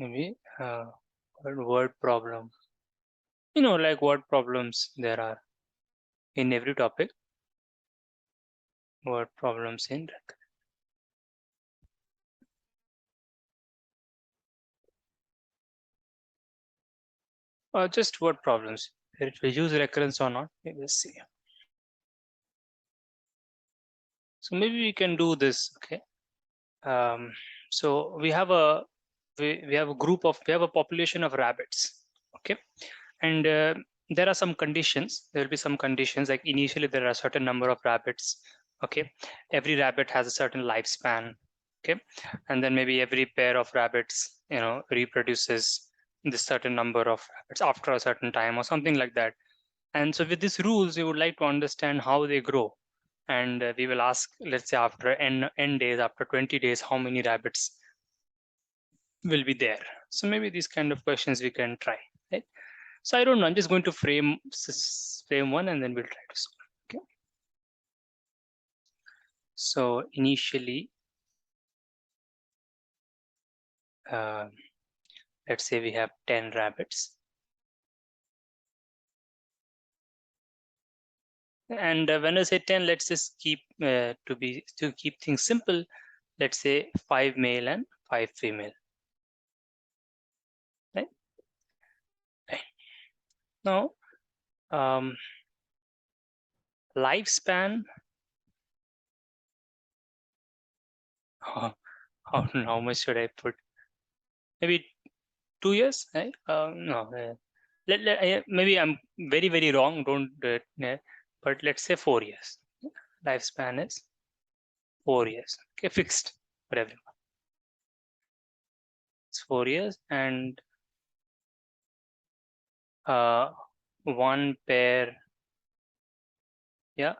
maybe word problem. Like word problems there are in every topic. Word problems in just word problems. It will use recurrence or not. Let's see. So maybe we can do this. Okay. So we have a population of rabbits. Okay, and there are some conditions. There will be some conditions, like initially there are a certain number of rabbits. Okay, every rabbit has a certain lifespan. Okay, and then maybe every pair of rabbits reproduces this certain number of rabbits after a certain time or something like that. And so with these rules we would like to understand how they grow. And we will ask, let's say after n days, after 20 days, how many rabbits will be there. So maybe these kind of questions we can try, right? So I don't know, I'm just going to frame one and then we'll try to solve. Okay, so initially uh, let's say we have 10 rabbits, and when I say 10, let's just keep to keep things simple, let's say 5 male and 5 female, right? Now lifespan, how much should I put? Maybe 2 years, right? No, maybe I'm very wrong. Don't do it, but let's say 4 years. Lifespan is 4 years. Okay, fixed for everyone. It's 4 years, and uh, one pair, yeah,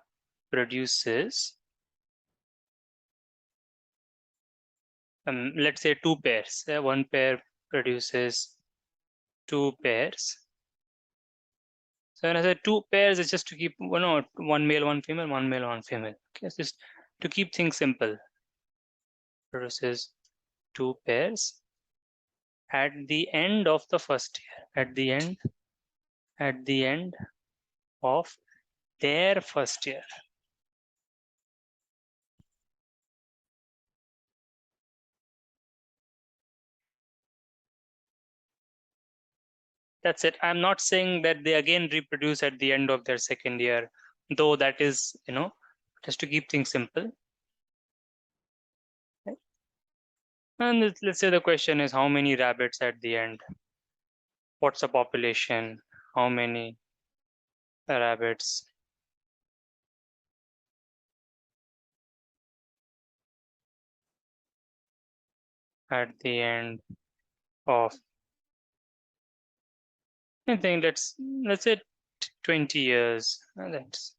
produces. Let's say 2 pairs. One pair produces 2 pairs. So when I say 2 pairs, it's just to keep one male, one female, one male, one female. Okay, it's just to keep things simple. Produces 2 pairs at the end of the first year. At the end of their first year. That's it. I'm not saying that they again reproduce at the end of their second year, though that is, just to keep things simple. Okay. And let's say the question is how many rabbits at the end? What's the population? How many rabbits? At the end of, I think let's say 20 years. That's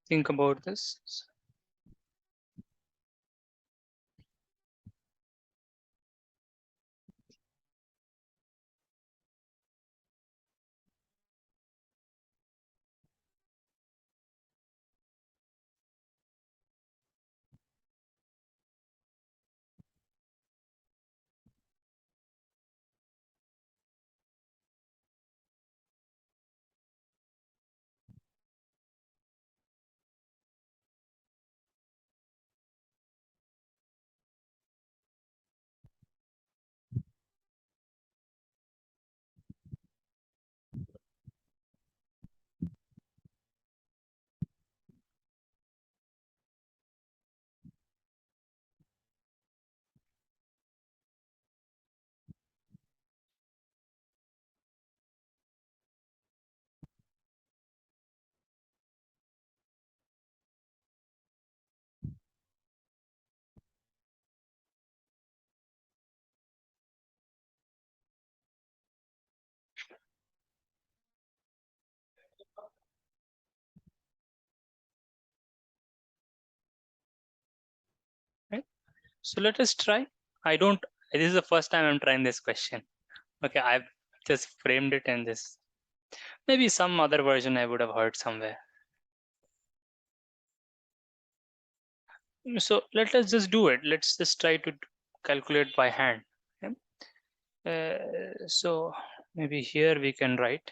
think about this. So let us try. This is the first time I'm trying this question. Okay, I've just framed it and this. Maybe some other version I would have heard somewhere. So let us just do it. Let's just try to calculate by hand. Okay? So maybe here we can write.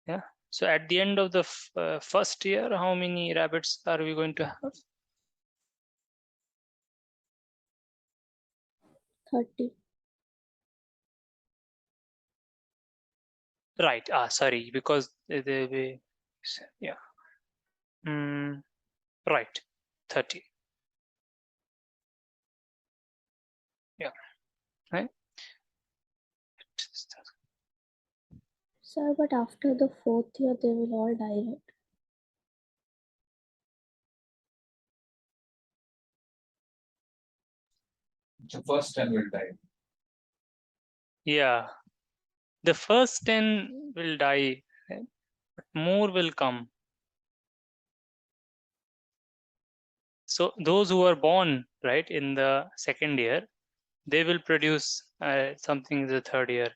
Yeah. So at the end of the first year, how many rabbits are we going to have? 30. Right. Sorry, because yeah. Right. 30. Yeah. Right. Sir, but after the 4th year, they will all die, right? The first 10 will die. Yeah. The first 10 will die, right? But more will come. So those who are born, right, in the second year, they will produce something in the third year,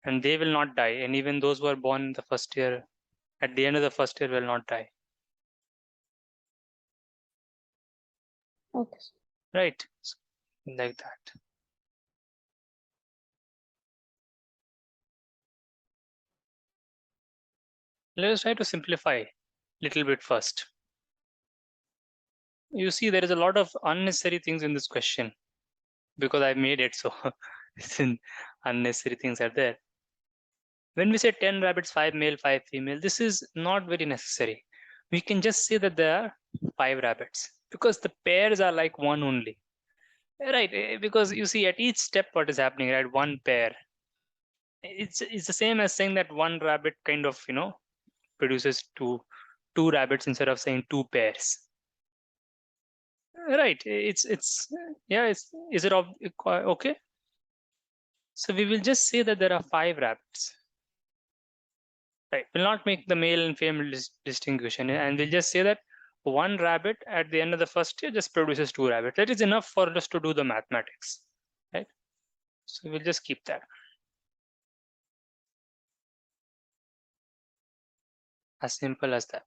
and they will not die. And even those who are born in the first year, at the end of the first year, will not die. Okay. Right. So, like that. Let us try to simplify a little bit first. You see, there is a lot of unnecessary things in this question because I made it so unnecessary things are there. When we say 10 rabbits, 5 male, 5 female, this is not very necessary. We can just say that there are 5 rabbits because the pairs are like one only. Right, because you see at each step what is happening, right? One pair. It's the same as saying that one rabbit kind of, produces two rabbits instead of saying two pairs. Right. It's yeah, is it okay? So we will just say that there are 5 rabbits. Right. We'll not make the male and female distinction, and we'll just say that one rabbit at the end of the first year just produces 2 rabbits. That is enough for us to do the mathematics. Right. So we'll just keep that. As simple as that.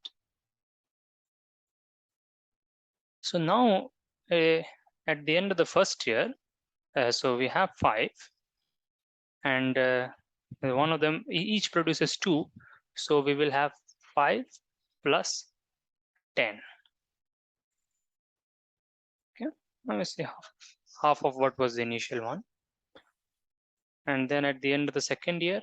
So now at the end of the first year, so we have 5, and one of them each produces 2. So we will have 5 plus 10. Okay, let me see half of what was the initial one. And then at the end of the second year,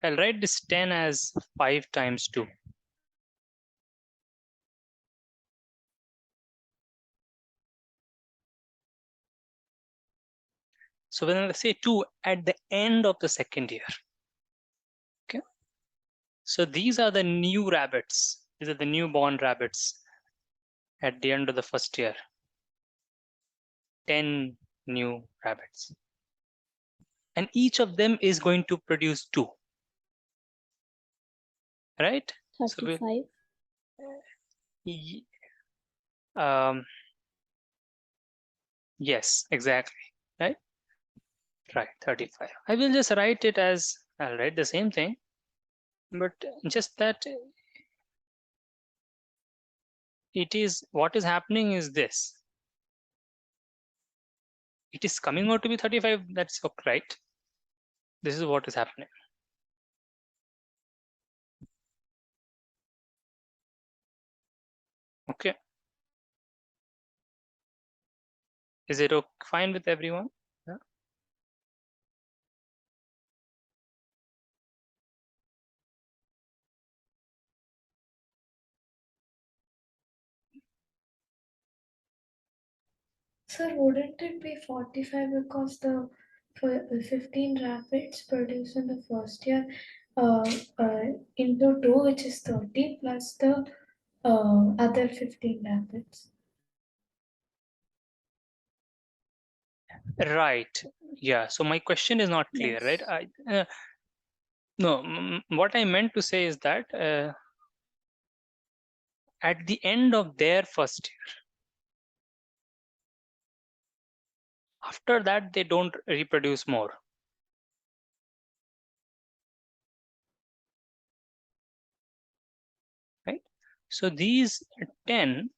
I'll write this 10 as 5 times 2. So when I say 2 at the end of the second year, okay. So these are the new rabbits. These are the newborn rabbits at the end of the first year. 10 new rabbits. And each of them is going to produce 2. Right? 35. Yes, exactly. Right? Right, 35. I will just write it as, I'll write the same thing, but just that what is happening is this. It is coming out to be 35, that's okay, right? This is what is happening. Okay. Is it fine with everyone? Yeah. Sir, wouldn't it be 45 because the 15 rabbits produced in the first year uh, into 2, which is 30, plus the other 15 rabbits? Right. Yeah. So my question is not clear, Yes. right? No, what I meant to say is that at the end of their first year, after that, they don't reproduce more. Right? So these 10,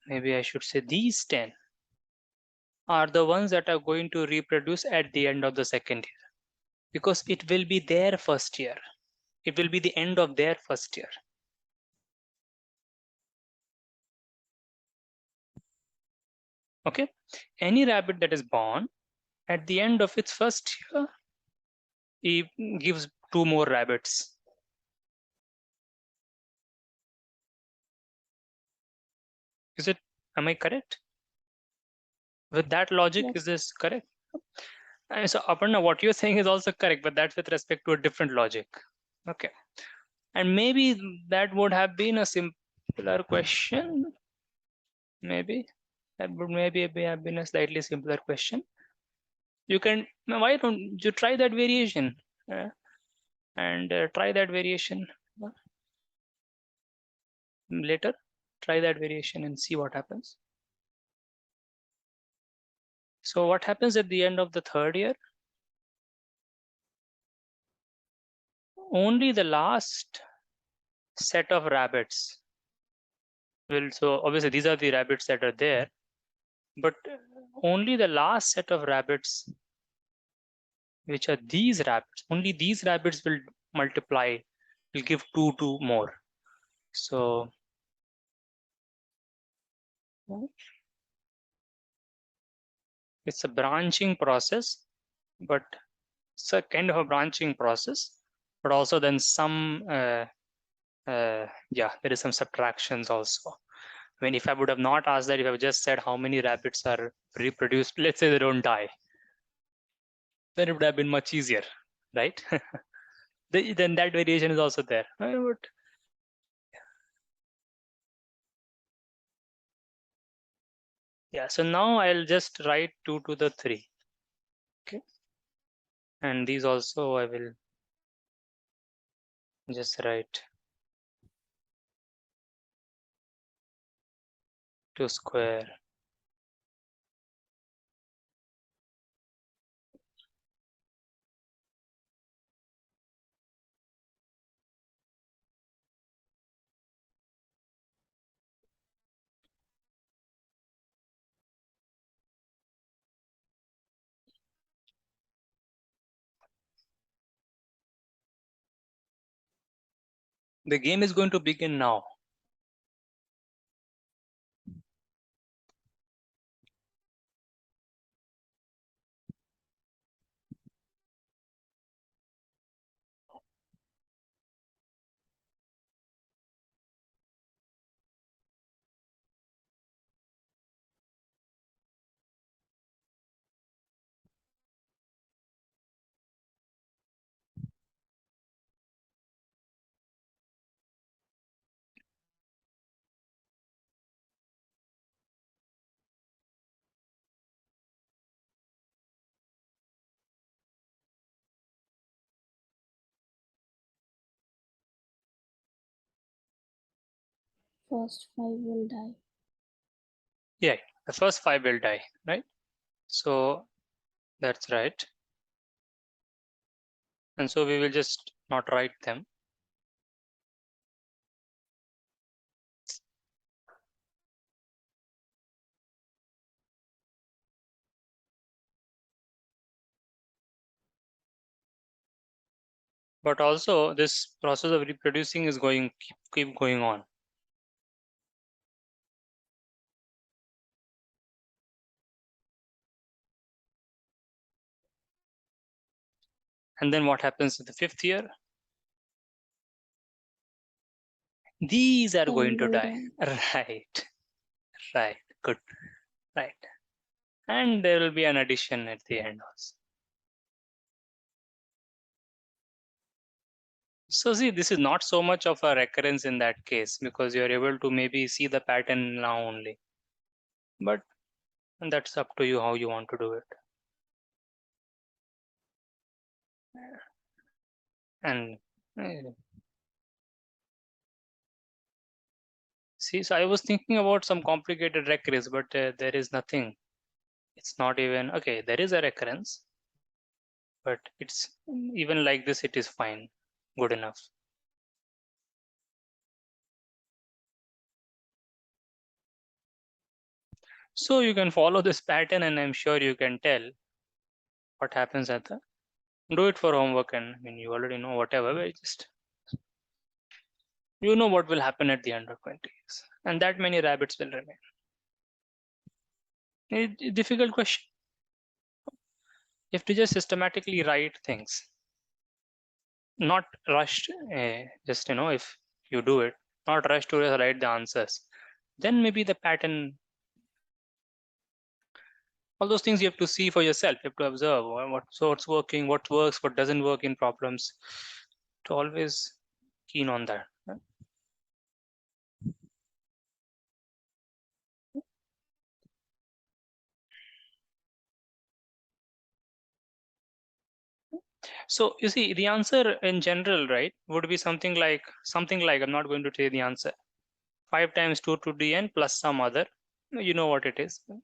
maybe I should say these 10 are the ones that are going to reproduce at the end of the second year, because it will be their first year. It will be the end of their first year. Okay. Any rabbit that is born at the end of its first year, it gives 2 more rabbits. Is it? Am I correct? With that logic, Yes. is this correct? So Aparna, what you're saying is also correct, but that's with respect to a different logic. Okay. And maybe that would have been a simpler question. Maybe that would maybe have been a slightly simpler question. You can, why don't you try that variation and try that variation later? Try that variation and see what happens. So what happens at the end of the third year? Only the last set of rabbits will, so obviously these are the rabbits that are there, but only the last set of rabbits, which are these rabbits, only these rabbits will multiply, will give 2 more. So it's a branching process, but it's a kind of a branching process, but also then some, yeah, there is some subtractions also. I mean, if I would have not asked that, if I just said how many rabbits are reproduced, let's say they don't die, then it would have been much easier, right? Then that variation is also there. But yeah, so now I'll just write 2 to the 3. Okay. And these also I will just write 2 square. The game is going to begin now. First 5 will die. Yeah, the first 5 will die, right? So that's right. And so we will just not write them. But also this process of reproducing is going keep going on. And then what happens in the 5th year? These are 10 going to will die. Right. Right. Good. Right. And there will be an addition at the end also. So see, this is not so much of a recurrence in that case, because you're able to maybe see the pattern now only. But And that's up to you how you want to do it. And see, so I was thinking about some complicated recurrence, but there is nothing. It's not even, okay, there is a recurrence, but it's even like this, it is fine, good enough. So you can follow this pattern and I'm sure you can tell what happens at the, do it for homework, and I mean, you already know whatever, but just, you know what will happen at the end of 20 years, and that many rabbits will remain. A difficult question. You have to just systematically write things, not rushed, just, if you do it, not rush to write the answers. Then maybe the pattern, all those things you have to see for yourself. You have to observe what's working, what works, what doesn't work in problems. To always keen on that. So you see, the answer in general, right, would be something like, I'm not going to tell you the answer. 5 times 2 to the n plus some other, you know what it is. Yeah.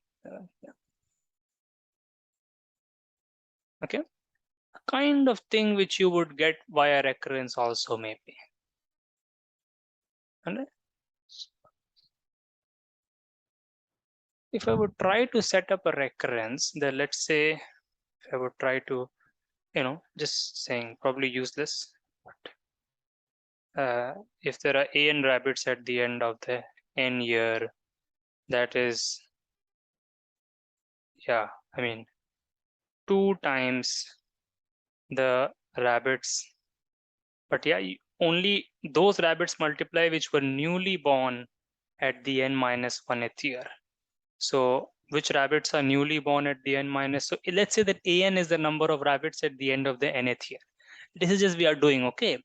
Okay, a kind of thing which you would get via recurrence also, maybe. And if I would try to set up a recurrence, then let's say if I would try to, just saying, probably useless, but if there are n rabbits at the end of the n year, that is, yeah, I mean, 2 times the rabbits, but yeah, only those rabbits multiply which were newly born at the n minus 1th year. So which rabbits are newly born at the n minus, so let's say that an is the number of rabbits at the end of the nth year. This is just we are doing, okay.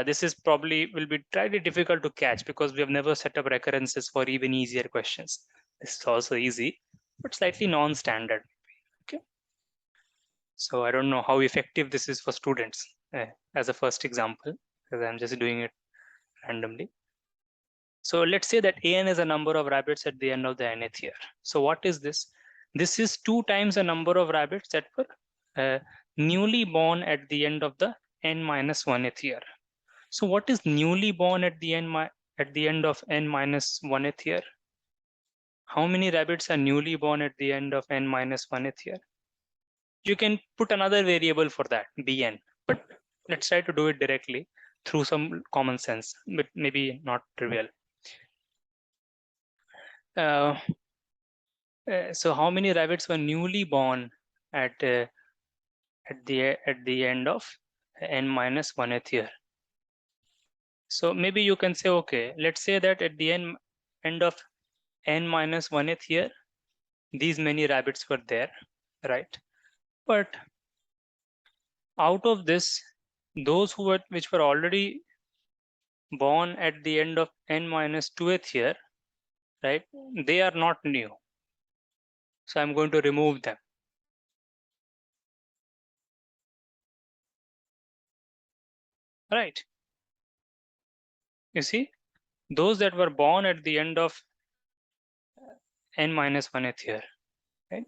This is probably will be slightly difficult to catch because we have never set up recurrences for even easier questions. This is also easy, but slightly non-standard. Okay. So I don't know how effective this is for students as a first example, because I'm just doing it randomly. So let's say that an is a number of rabbits at the end of the nth year. So what is this? This is 2 times the number of rabbits that were newly born at the end of the n minus 1th year. So what is newly born at the end of n minus 1th year? How many rabbits are newly born at the end of n minus 1th year? You can put another variable for that, bn, but let's try to do it directly through some common sense, but maybe not trivial. So how many rabbits were newly born at the end of n minus 1th year? So maybe you can say, okay, let's say that at the end of n minus 1th year, these many rabbits were there, right? But out of this, those which were already born at the end of n minus 2th year, right? They are not new. So I'm going to remove them. Right. You see, those that were born at the end of n minus 1th year, right?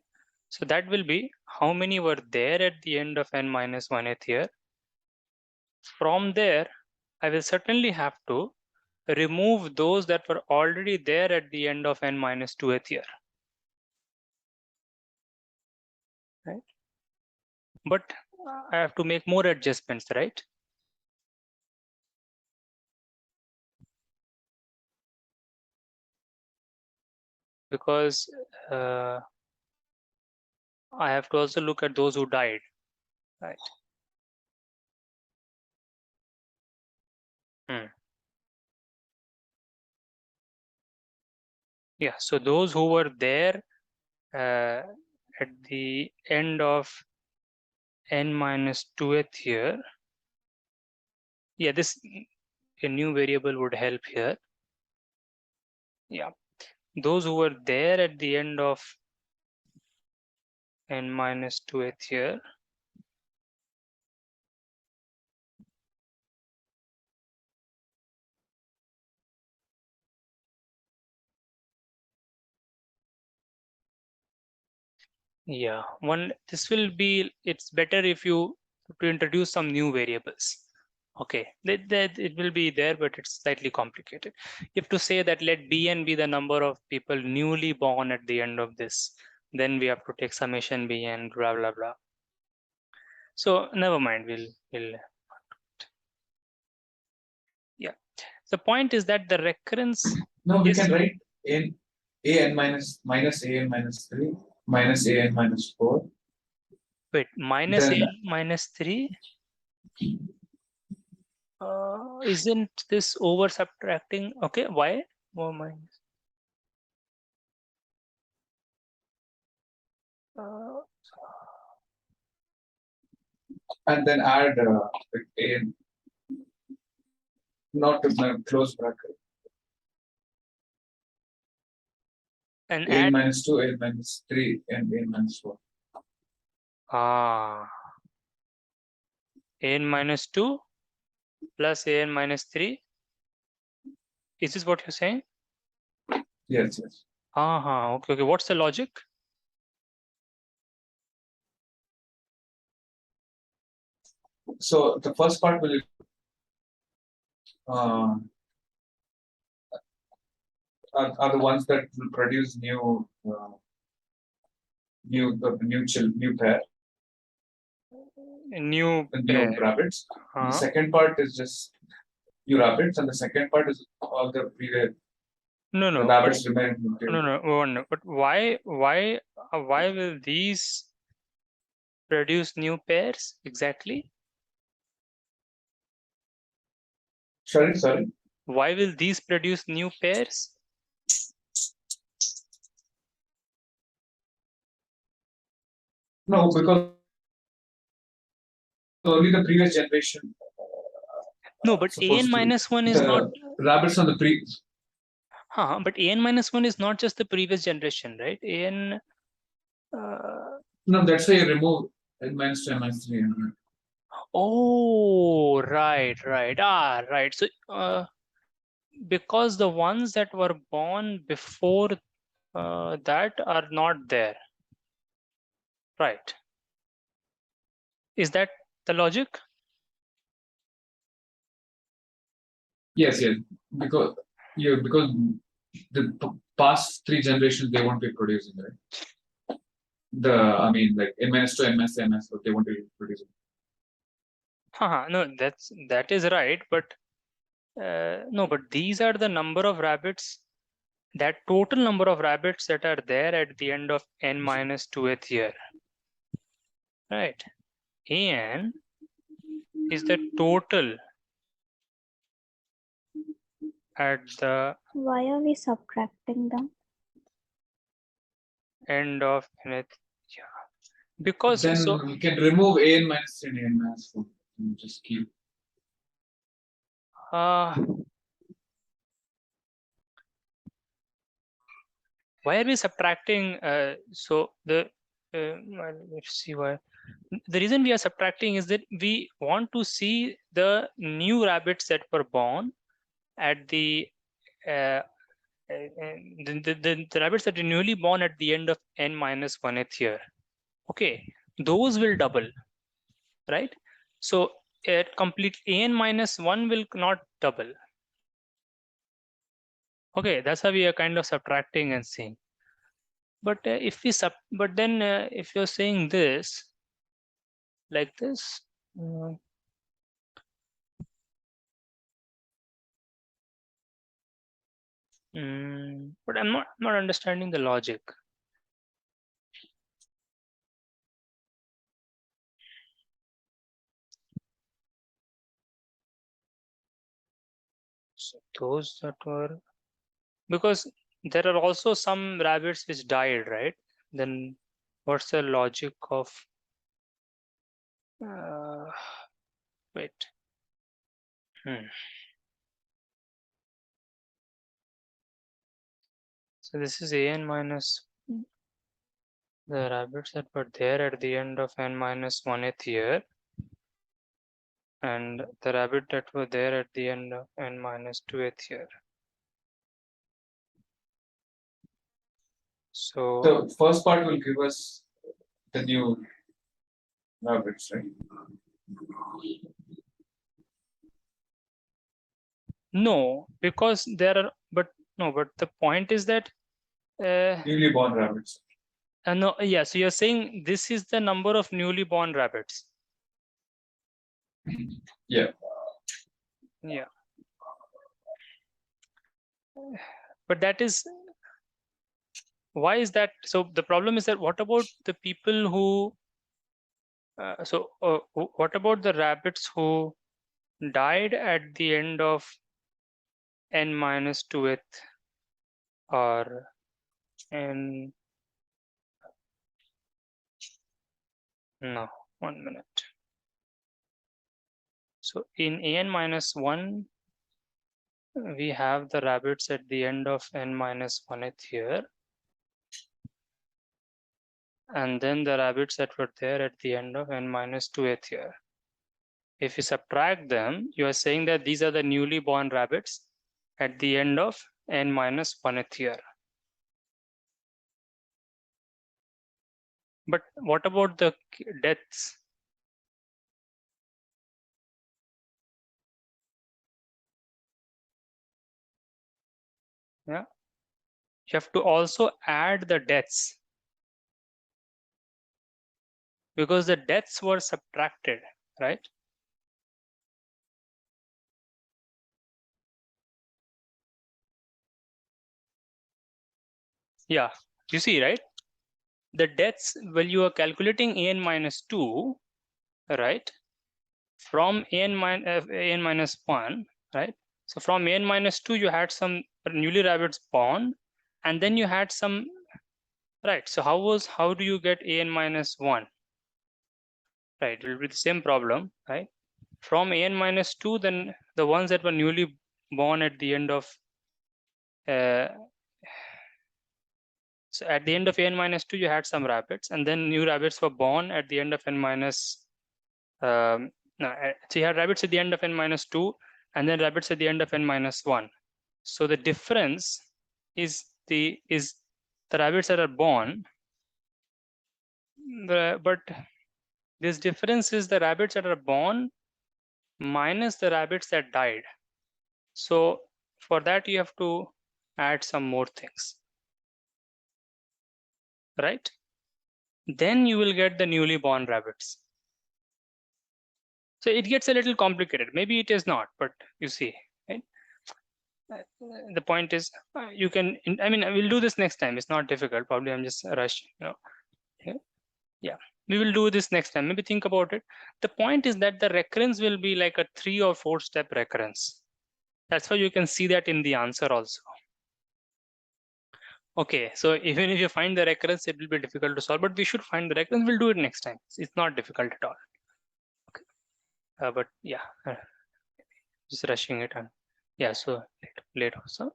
So that will be how many were there at the end of n minus 1th year. From there, I will certainly have to remove those that were already there at the end of n minus 2th year. Right? But I have to make more adjustments, right? Because I have to also look at those who died, right? Yeah, so those who were there at the end of n minus 2th year, yeah, this a new variable would help here. Yeah, those who were there at the end of n minus 2th year. Yeah, this will be, it's better if you to introduce some new variables. Okay, that it will be there, but it's slightly complicated. You have to say that let bn be the number of people newly born at the end of this. Then we have to take summation bn, blah blah blah. So never mind. We'll yeah. The point is that the recurrence. No, we is, can write in an minus an minus 3 minus an minus 4. wait, minus Then n minus 3. Isn't this over subtracting? Okay, why? Oh, minus. Uh, and then add a not to close bracket. and A add minus 2, a minus 3, and a minus 4. n minus 2 plus an minus 3. Is this what you're saying? Yes, yes. Okay, okay. What's the logic? So the first part will uh, are the ones that will produce new new pair, New the pair. new rabbits. The Uh, second part is just new rabbits, and the second part is all the previous no, no, but rabbits remain. no. But why will these produce new pairs exactly? Sorry. Why will these produce new pairs? No, because only the previous generation. No, but an minus 1 is not. Rabbits on the But an minus 1 is not just the previous generation, right? An. No, that's why you remove n minus 2, n minus 3. Oh, right. Right. So, because the ones that were born before that are not there, right? Is that the logic? Yes, because the past 3 generations they won't be producing, right? I mean, like n minus 2, n minus 3, n minus 4, they won't be producing. No, that is right, but no, but these are the number of rabbits, that total number of rabbits that are there at the end of n minus 2th year, right? N is the total at the Why are we subtracting them? end of nth year. Because then so we can remove an minus 3 and an minus 4 and just keep. why are we subtracting? So the let's see why. The reason we are subtracting is that we want to see the new rabbits that were born at the the rabbits that are newly born at the end of n minus 1th year. Okay, those will double, right? So complete n minus 1 will not double. Okay, that's how we are kind of subtracting and seeing. But if we if you're saying this like this, but I'm not understanding the logic. So those that were, because there are also some rabbits which died, right? Then what's the logic of wait. So this is an minus the rabbits that were there at the end of n-1th year and the rabbit that were there at the end of n-2th year. So The first part will give us the new rabbits, right? no, because there are, but the point is that Newly born rabbits. no, yeah, so you're saying this is the number of newly born rabbits. Yeah. Yeah. But that is, why is that? So the problem is that what about the people who, what about the rabbits who died at the end of n-2th or n, no, 1 minute. So in an-1, we have the rabbits at the end of n-1th year. And then the rabbits that were there at the end of n-2th year. If you subtract them, you are saying that these are the newly born rabbits at the end of n-1th year. But what about the deaths? Yeah, you have to also add the deaths because the deaths were subtracted, right? Yeah, you see, right? The deaths, when you are calculating an-2, right? From an-1, right? So from an-2, you had some newly rabbits born, and then you had some, right? So how do you get an-1? Right, it will be the same problem, right? From an-2, then the ones that were newly born at the end of so at the end of n-2, you had some rabbits, and then new rabbits were born at the end of so you had rabbits at the end of n-2, and then rabbits at the end of n-1. So the difference is the rabbits that are born. But this difference is the rabbits that are born minus the rabbits that died. So for that you have to add some more things, right? Then you will get the newly born rabbits. So it gets a little complicated. Maybe it is not, but you see, right? The point is you can, I mean, we'll do this next time. It's not difficult. Probably I'm just rushing, yeah, we will do this next time. Maybe think about it. The point is that the recurrence will be like a 3 or 4 step recurrence. That's why you can see that in the answer also. Okay, so even if you find the recurrence, it will be difficult to solve, but we should find the recurrence. We'll do it next time. It's not difficult at all. Okay, but yeah, just rushing it on. Yeah, so late also.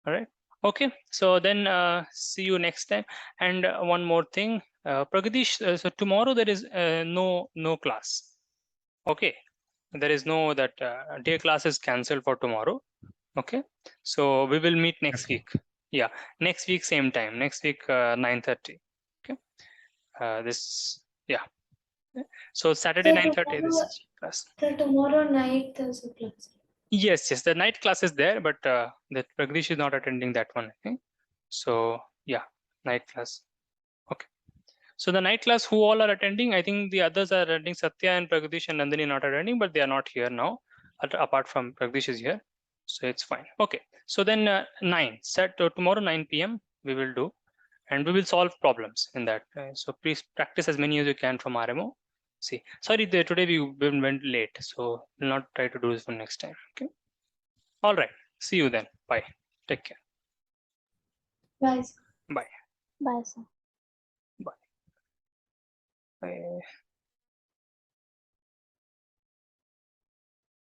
All right. Okay, so then see you next time. And one more thing, Pragadish, so tomorrow there is no class. Okay, there is no that day class is cancelled for tomorrow. Okay, so we will meet next week. Yeah, next week same time. Next week 9:30. Okay, so Saturday 9:30 this is class. So tomorrow night there's a class. Yes, the night class is there, but that Pragdish is not attending that one. Okay, so yeah, night class. Okay, so the night class, who all are attending? I think the others are attending. Satya and Pragdish and Nandini not attending, but they are not here now. Apart from Pragdish is here, so it's fine. Okay, so then 9 set tomorrow 9 p.m. we will do, and we will solve problems in that. So please practice as many as you can from RMO. See, sorry, today we went late, so we'll not try to do this one next time. Okay. All right. See you then. Bye. Take care. Bye. Bye. Bye, sir. Bye. Bye.